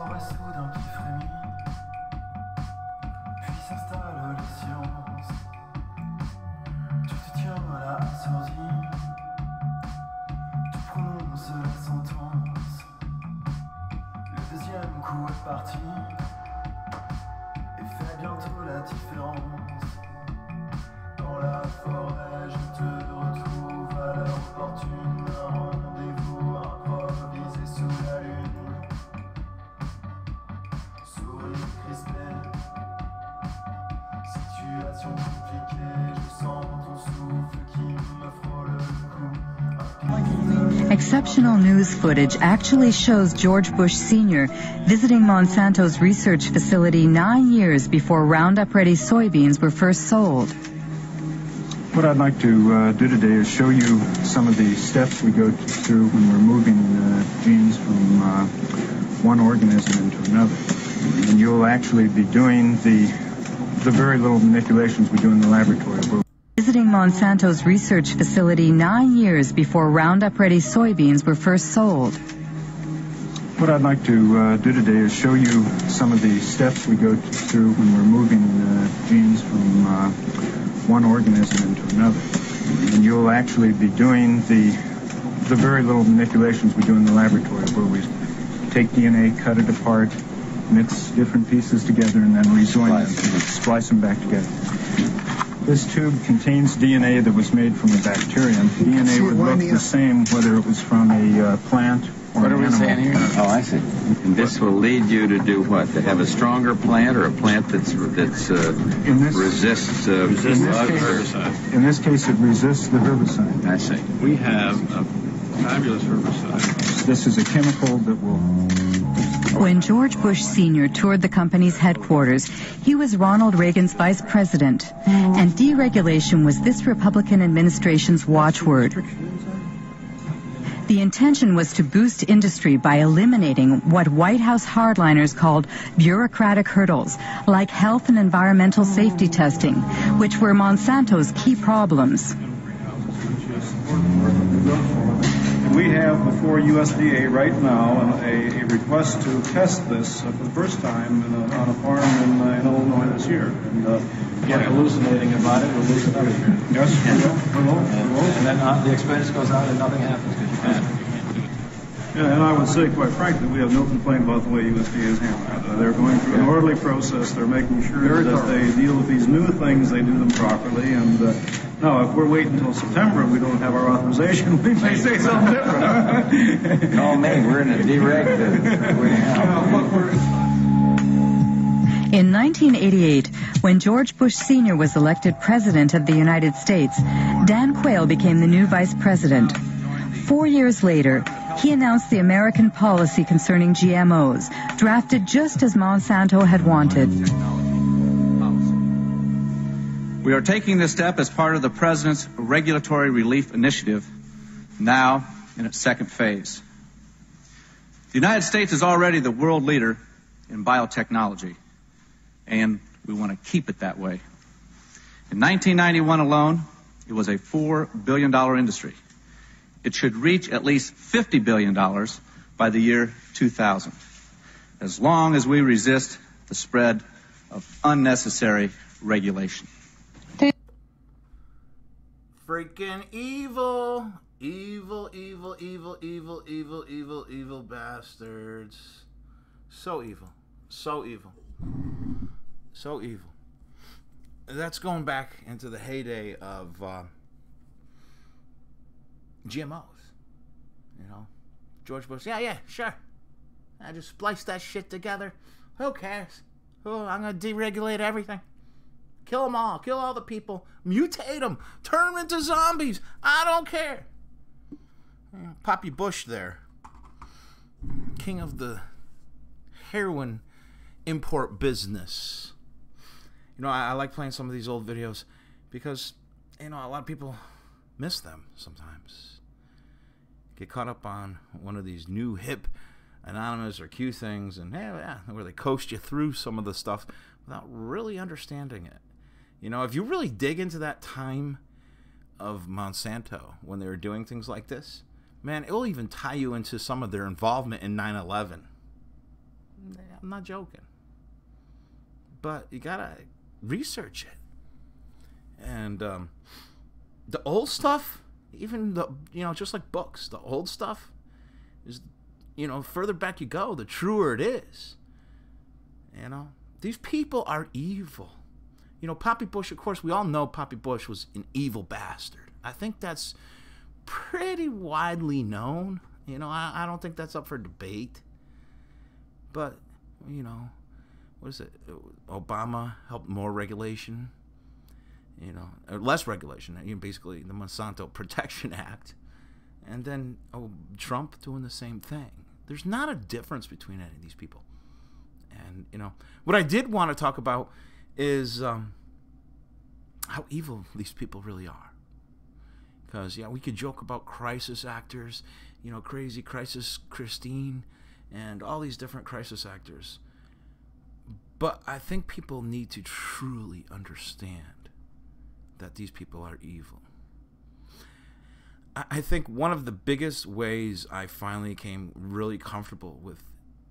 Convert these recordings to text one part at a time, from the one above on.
forêt soudain qui frémit, puis s'installe les silences. Tu te tiens là assourdi, tu prononces la sentence. Le deuxième coup est parti et fait bientôt la différence. Dans la forêt, je te retrouve à l'heure opportune. Un rendez-vous improvisé sous la lune. Sourire crispé, situation compliquée. Je sens ton souffle qui me frôle le cou. Exceptional news footage actually shows George Bush Sr. visiting Monsanto's research facility 9 years before Roundup Ready soybeans were first sold. What I'd like to do today is show you some of the steps we go through when we're moving genes from one organism into another. And you'll actually be doing the very little manipulations we do in the laboratory. Visiting Monsanto's research facility 9 years before Roundup Ready soybeans were first sold. What I'd like to do today is show you some of the steps we go through when we're moving genes from one organism into another. And you'll actually be doing the very little manipulations we do in the laboratory, where we take DNA, cut it apart, mix different pieces together, and then rejoin them, splice them back together. This tube contains DNA that was made from a bacterium. DNA would look the same whether it was from a plant or what an are we animal. saying here? Oh, I see. And this will lead you to do what? To have a stronger plant, or a plant that's resists herbicide? In this case, it resists the herbicide. I see. We have a fabulous herbicide. This is a chemical that will... When George Bush Sr. toured the company's headquarters, he was Ronald Reagan's vice president, and deregulation was this Republican administration's watchword. The intention was to boost industry by eliminating what White House hardliners called bureaucratic hurdles, like health and environmental safety testing, which were Monsanto's key problems. We have before USDA right now a request to test this for the first time on a farm in Illinois this year. And Get hallucinating about it, we'll lose it everywhere. yes, we will. And then the expense goes out and nothing happens because you can't do it. Yeah, and I would say, quite frankly, we have no complaint about the way USDA is handling it. They're going through an orderly process. They're making sure that they deal with these new things, they do them properly. And now, if we're waiting until September and we don't have our authorization, we may say something different. No, man, we're in a dereg. In 1988, when George Bush Sr. was elected President of the United States, Dan Quayle became the new Vice President. 4 years later, he announced the American policy concerning GMOs, drafted just as Monsanto had wanted. We are taking this step as part of the President's Regulatory Relief Initiative, now in its second phase. The United States is already the world leader in biotechnology, and we want to keep it that way. In 1991 alone, it was a $4 billion industry. It should reach at least $50 billion by the year 2000, as long as we resist the spread of unnecessary regulation. Freaking evil, evil, evil, evil, evil, evil, evil, evil bastards. So evil, so evil, so evil. That's going back into the heyday of GMOs. You know, George Bush, yeah, sure. I just splice that shit together. Who cares? Oh, I'm going to deregulate everything. Kill them all. Kill all the people. Mutate them. Turn them into zombies. I don't care. Poppy Bush there. King of the heroin import business. You know, I like playing some of these old videos because, you know, a lot of people miss them sometimes. Get caught up on one of these new hip anonymous or Q things and where they coast you through some of the stuff without really understanding it. You know, if you really dig into that time of Monsanto when they were doing things like this, man, it will even tie you into some of their involvement in 9/11. I'm not joking. But you gotta research it. And the old stuff, even the, just like books, the old stuff is, further back you go, the truer it is. These people are evil. Poppy Bush, of course, we all know Poppy Bush was an evil bastard. I think that's pretty widely known. I don't think that's up for debate. But, what is it? Obama helped more regulation, or less regulation. Basically, the Monsanto Protection Act. And then Trump doing the same thing. There's not a difference between any of these people. And, what I did want to talk about is how evil these people really are. Because, we could joke about crisis actors, crazy Crisis Christine, and all these different crisis actors. But I think people need to truly understand that these people are evil. I think one of the biggest ways I finally came really comfortable with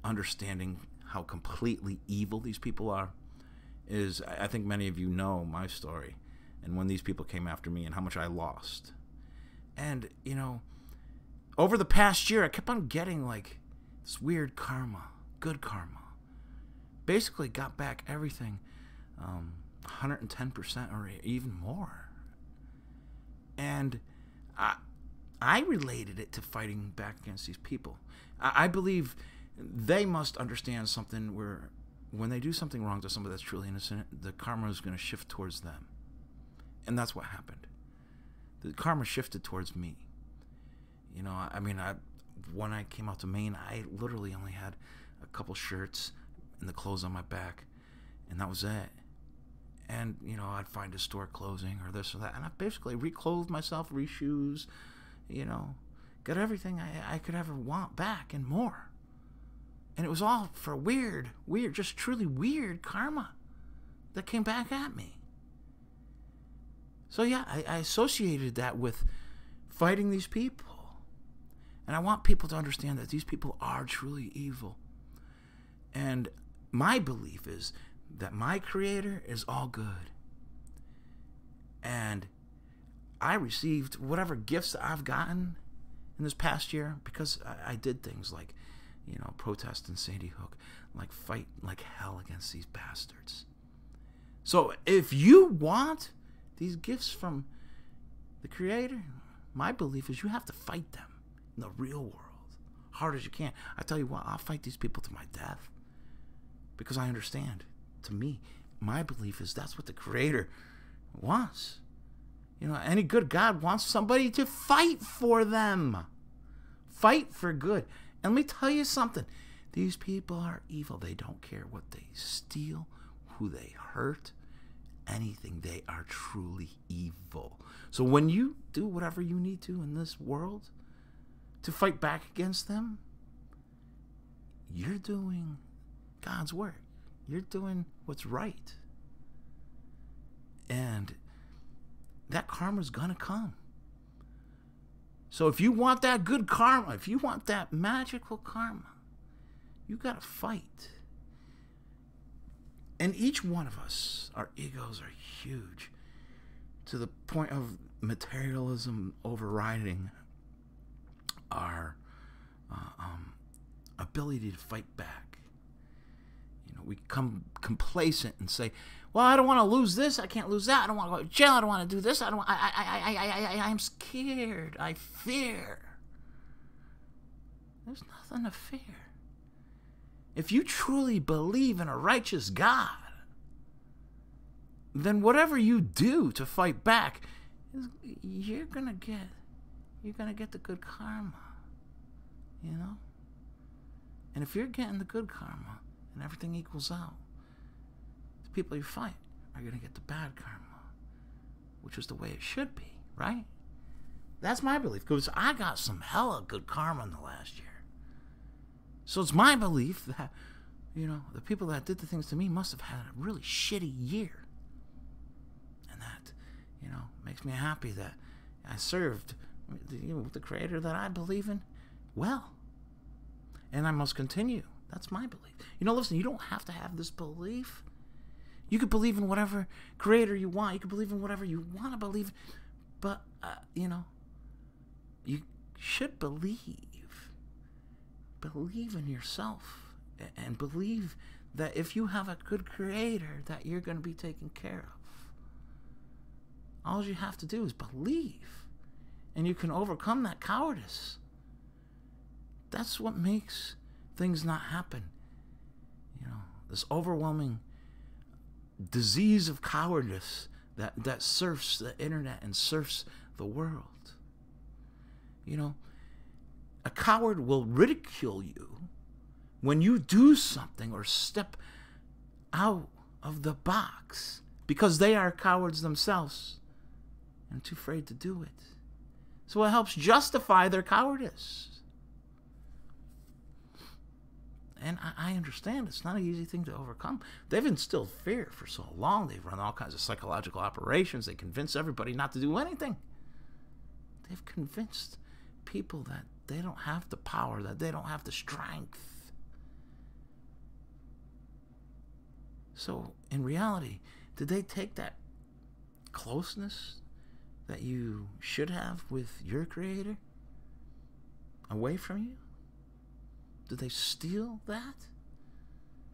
understanding how completely evil these people are is, I think many of you know my story and when these people came after me and how much I lost. And, over the past year, I kept on getting like this weird karma, good karma. Basically got back everything 110% or even more. And I related it to fighting back against these people. I believe they must understand something where when they do something wrong to somebody that's truly innocent, the karma is going to shift towards them. And that's what happened. The karma shifted towards me. When I came out to Maine, I literally only had a couple shirts and the clothes on my back, and that was it. And, I'd find a store closing or this or that, and I basically reclothed myself, re-shoes, got everything I could ever want back and more. And it was all for weird, just truly weird karma that came back at me. So yeah, I associated that with fighting these people. And I want people to understand that these people are truly evil. And my belief is that my Creator is all good. And I received whatever gifts I've gotten in this past year because I did things like, protest in Sandy Hook, like fight like hell against these bastards. So if you want these gifts from the Creator, my belief is you have to fight them in the real world, hard as you can. I tell you what, I'll fight these people to my death because I understand. To me, my belief is that's what the Creator wants. Any good God wants somebody to fight for them. Fight for good. And let me tell you something. These people are evil. They don't care what they steal, who they hurt, anything. They are truly evil. So when you do whatever you need to in this world to fight back against them, you're doing God's work. You're doing what's right. And that karma's gonna come. So if you want that good karma, if you want that magical karma, you gotta fight. And each one of us, our egos are huge to the point of materialism overriding our ability to fight back. We become complacent and say, well, I don't want to lose this. I can't lose that. I don't want to go to jail. I don't want to do this. I'm scared. I fear. There's nothing to fear. If you truly believe in a righteous God, then whatever you do to fight back, you're gonna get the good karma. And if you're getting the good karma and everything equals out, the people you fight are going to get the bad karma, which is the way it should be, right? That's my belief, because I got some hella good karma in the last year. So it's my belief that, the people that did the things to me must have had a really shitty year. And that, makes me happy that I served the Creator that I believe in well. And I must continue That's my belief. You know, listen, you don't have to have this belief. You could believe in whatever creator you want. You could believe in whatever you want to believe. But, you know, you should believe. Believe in yourself. And believe that if you have a good creator, that you're going to be taken care of. All you have to do is believe. And you can overcome that cowardice. That's what makes things not happen. You know, this overwhelming disease of cowardice that surfs the internet and surfs the world. You know, a coward will ridicule you when you do something or step out of the box because they are cowards themselves and too afraid to do it. So it helps justify their cowardice. And I understand it's not an easy thing to overcome. They've instilled fear for so long. They've run all kinds of psychological operations. They convince everybody not to do anything. They've convinced people that they don't have the power, that they don't have the strength. So, in reality, did they take that closeness that you should have with your creator away from you? Did they steal that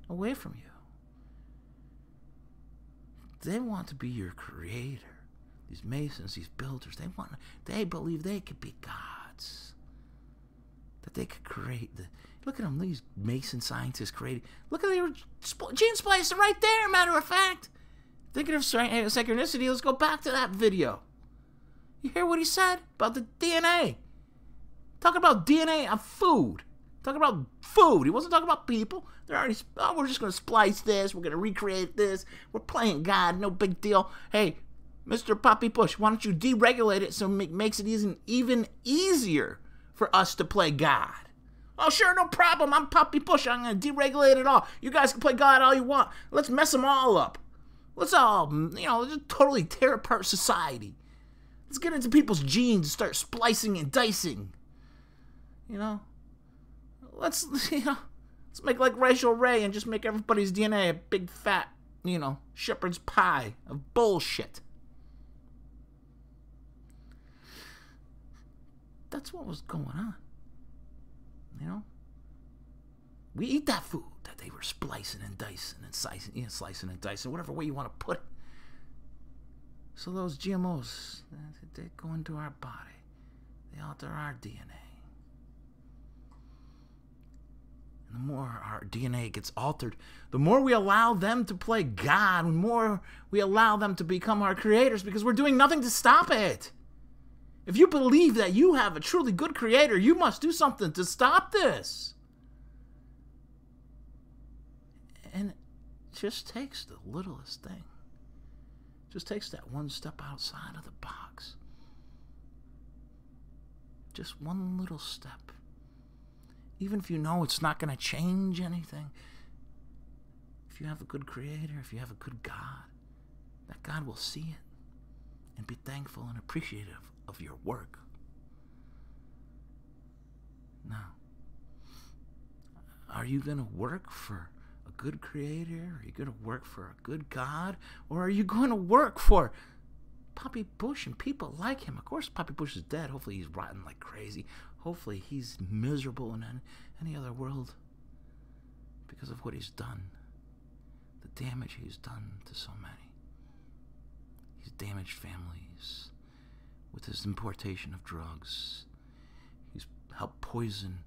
away from you? They want to be your creator. These masons, these builders, they believe they could be gods. That they could create look at them, these mason scientists creating. Look at the gene splicing right there, matter of fact. Thinking of synchronicity, let's go back to that video. You hear what he said about the DNA? Talking about DNA of food. Talking about food. He wasn't talking about people. They're already, we're just going to splice this. We're going to recreate this. We're playing God. No big deal. Hey, Mr. Poppy Bush, why don't you deregulate it so it makes it even easier for us to play God? Oh, sure, no problem. I'm Poppy Bush. I'm going to deregulate it all. You guys can play God all you want. Let's mess them all up. Let's all, just totally tear apart society. Let's get into people's genes and start splicing and dicing. Let's make like Rachel Ray and just make everybody's DNA a big fat, shepherd's pie of bullshit. That's what was going on. We eat that food that they were splicing and dicing and slicing and dicing, whatever way you want to put it. So those GMOs, they go into our body. They alter our DNA. And the more our DNA gets altered, the more we allow them to play God, the more we allow them to become our creators, because we're doing nothing to stop it. If you believe that you have a truly good creator, you must do something to stop this. And it just takes the littlest thing. It just takes that one step outside of the box. Just one little step. Even if you know it's not going to change anything, if you have a good creator, if you have a good God, that God will see it and be thankful and appreciative of your work. Now, are you going to work for a good creator? Are you going to work for a good God? Or are you going to work for Poppy Bush and people like him? Of course, Poppy Bush is dead. Hopefully he's rotting like crazy. Hopefully he's miserable in any other world because of what he's done. The damage he's done to so many. He's damaged families with his importation of drugs. He's helped poison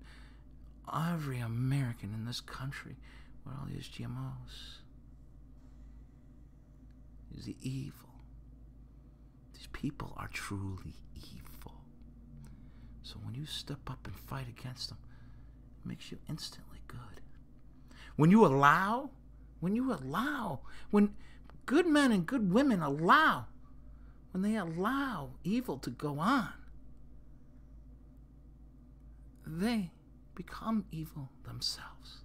every American in this country with all these GMOs. He's the evil. These people are truly evil. So when you step up and fight against them, it makes you instantly good. When good men and good women when they allow evil to go on, they become evil themselves.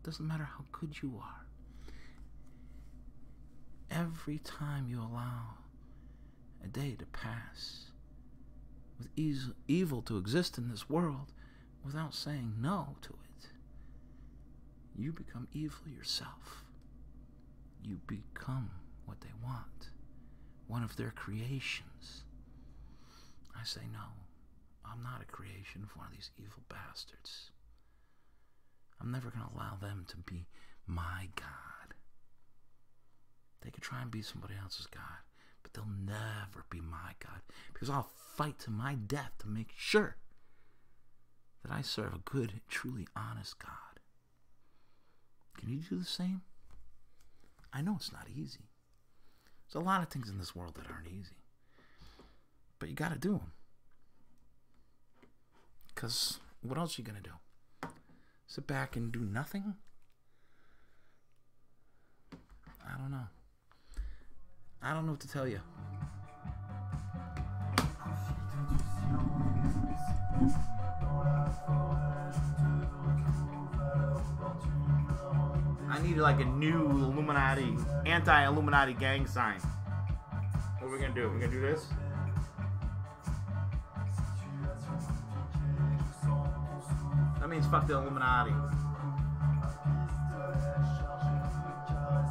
Doesn't matter how good you are. Every time you allow a day to pass with evil to exist in this world without saying no to it, You become evil yourself. You become what they want. One of their creations. I say no. I'm not a creation of one of these evil bastards. I'm never going to allow them to be my God. They could try and be somebody else's God, but they'll never be my God, because I'll fight to my death to make sure that I serve a good, truly honest God. Can you do the same? I know it's not easy. There's a lot of things in this world that aren't easy, but you got to do them. Because what else are you going to do? Sit back and do nothing? I don't know. I don't know what to tell you. I need like a new Illuminati, anti-Illuminati gang sign. What are we going to do? We're going to do this? That means fuck the Illuminati.